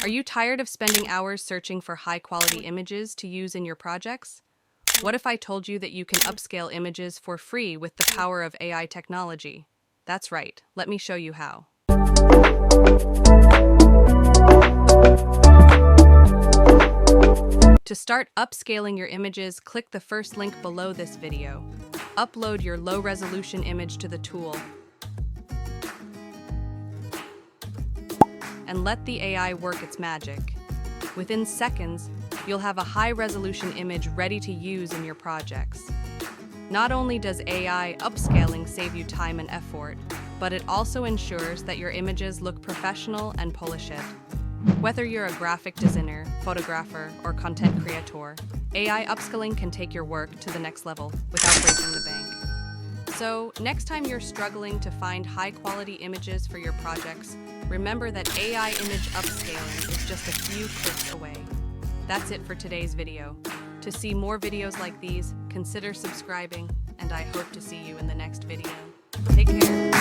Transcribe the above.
Are you tired of spending hours searching for high-quality images to use in your projects? What if I told you that you can upscale images for free with the power of AI technology? That's right. Let me show you how. To start upscaling your images, click the first link below this video. Upload your low-resolution image to the tool and let the AI work its magic. Within seconds, you'll have a high-resolution image ready to use in your projects. Not only does AI upscaling save you time and effort, but it also ensures that your images look professional and polished. Whether you're a graphic designer, photographer, or content creator, AI upscaling can take your work to the next level without breaking the bank. So, next time you're struggling to find high-quality images for your projects, remember that AI image upscaling is just a few clicks away. That's it for today's video. To see more videos like these, consider subscribing, and I hope to see you in the next video. Take care.